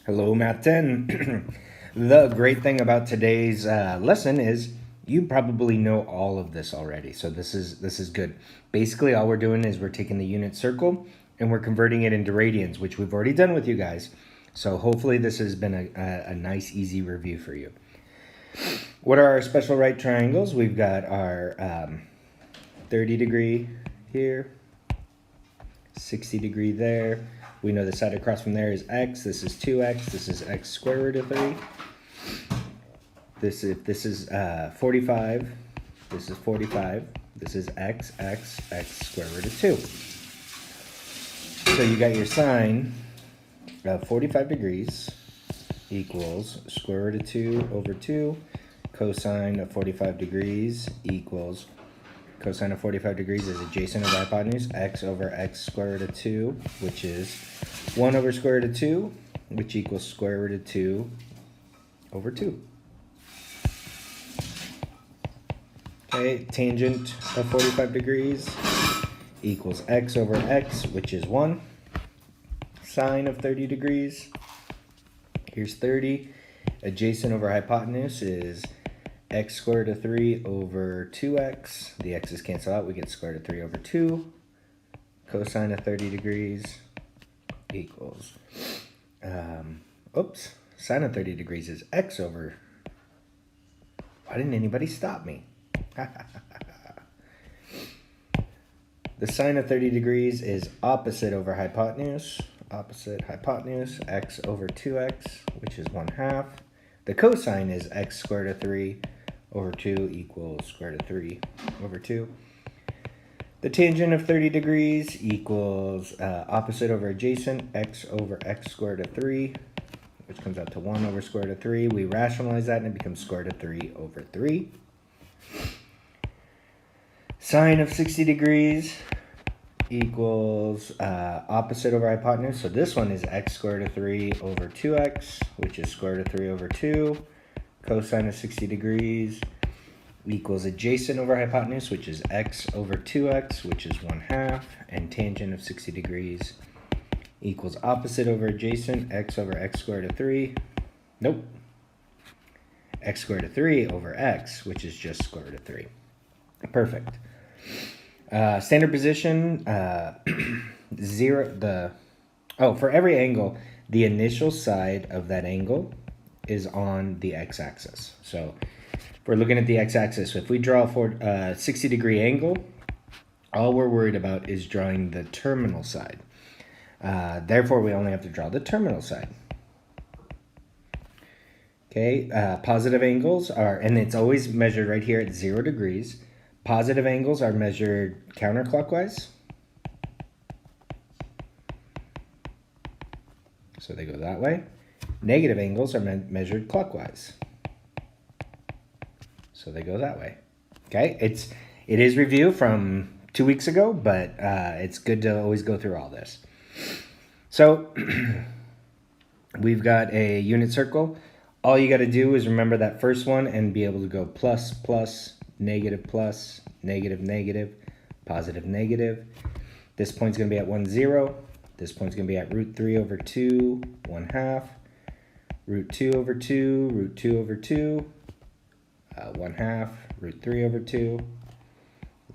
Hello, Math 10. The great thing about today's lesson is you probably know all of this already, so this is good. Basically, all we're doing is we're taking the unit circle and we're converting it into radians, which we've already done with you guys. So hopefully this has been a nice, easy review for you. What are our special right triangles? We've got our 30 degree here, 60 degree there. We know the side across from there is x. This is 2x. This is x square root of 3. This is 45. This is 45. This is x square root of 2. So you got your sine of 45 degrees equals square root of 2 over 2. Cosine of 45 degrees equals cosine of 45 degrees is adjacent over hypotenuse, x over x square root of 2, which is 1 over square root of 2, which equals square root of 2 over 2. Okay, tangent of 45 degrees equals x over x, which is 1. Sine of 30 degrees, here's 30. Adjacent over hypotenuse is x squared of 3 over 2x. The x's cancel out. We get square root of 3 over 2. Cosine of 30 degrees equals, sine of 30 degrees is x over, why didn't anybody stop me? The sine of 30 degrees is opposite over hypotenuse. Opposite hypotenuse, x over 2x, which is 1/2. The cosine is x squared of 3 over 2 equals square root of 3 over 2. The tangent of 30 degrees equals opposite over adjacent, x over x squared of 3, which comes out to 1 over square root of 3. We rationalize that and it becomes square root of 3 over 3. Sine of 60 degrees equals opposite over hypotenuse. So this one is x squared of 3 over 2x, which is square root of 3 over 2. Cosine of 60 degrees equals adjacent over hypotenuse, which is x over 2x, which is 1/2. And tangent of 60 degrees equals opposite over adjacent, x over x squared of 3. Nope. X squared of 3 over x, which is just square root of 3. Perfect. Standard position, for every angle, the initial side of that angle is on the x-axis. So if we're looking at the x-axis, if we draw a 60 degree angle, all we're worried about is drawing the terminal side. Therefore, we only have to draw the terminal side. Okay, positive angles are, and it's always measured right here at 0 degrees. Positive angles are measured counterclockwise. So they go that way. Negative angles are measured clockwise. So they go that way. Okay, it is review from 2 weeks ago, but it's good to always go through all this. So we've got a unit circle. All you got to do is remember that first one and be able to go plus, plus, negative, plus, negative, negative, positive, negative. This point's going to be at 1, 0. This point's going to be at root 3 over 2, 1/2. Root 2 over 2, root 2 over 2, 1/2, root 3 over 2,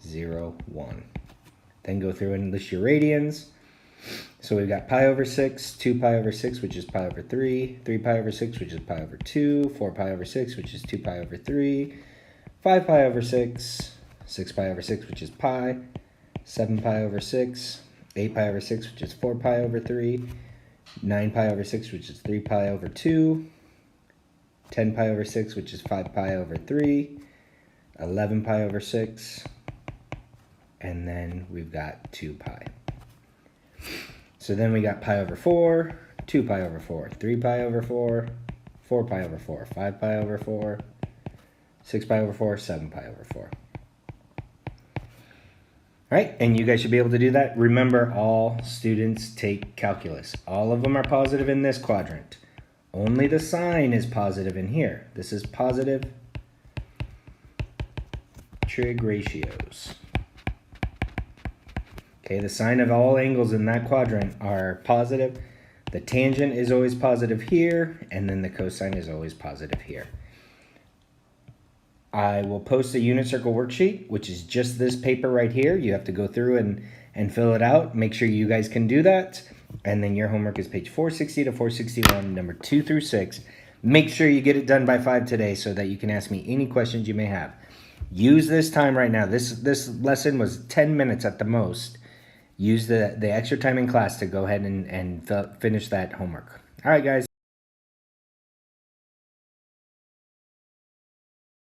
0, 1. Then go through and list your radians. So we've got pi over 6, 2 pi over 6, which is pi over 3, 3 pi over 6, which is pi over 2, 4 pi over 6, which is 2 pi over 3, 5 pi over 6, 6 pi over 6, which is pi, 7 pi over 6, 8 pi over 6, which is 4 pi over 3, 9 pi over 6, which is 3 pi over 2, 10 pi over 6, which is 5 pi over 3, 11 pi over 6, and then we've got 2 pi. So then we got pi over 4, 2 pi over 4, 3 pi over 4, 4 pi over 4, 5 pi over 4, 6 pi over 4, 7 pi over 4. All right, and you guys should be able to do that. Remember, all students take calculus. All of them are positive in this quadrant. Only the sign is positive in here. This is positive trig ratios. Okay, the sign of all angles in that quadrant are positive. The tangent is always positive here, and then the cosine is always positive here. I will post a unit circle worksheet, which is just this paper right here. You have to go through and fill it out. Make sure you guys can do that. And then your homework is page 460 to 461, number 2 through 6. Make sure you get it done by 5 today so that you can ask me any questions you may have. Use this time right now. This lesson was 10 minutes at the most. Use the extra time in class to go ahead and finish that homework. All right, guys.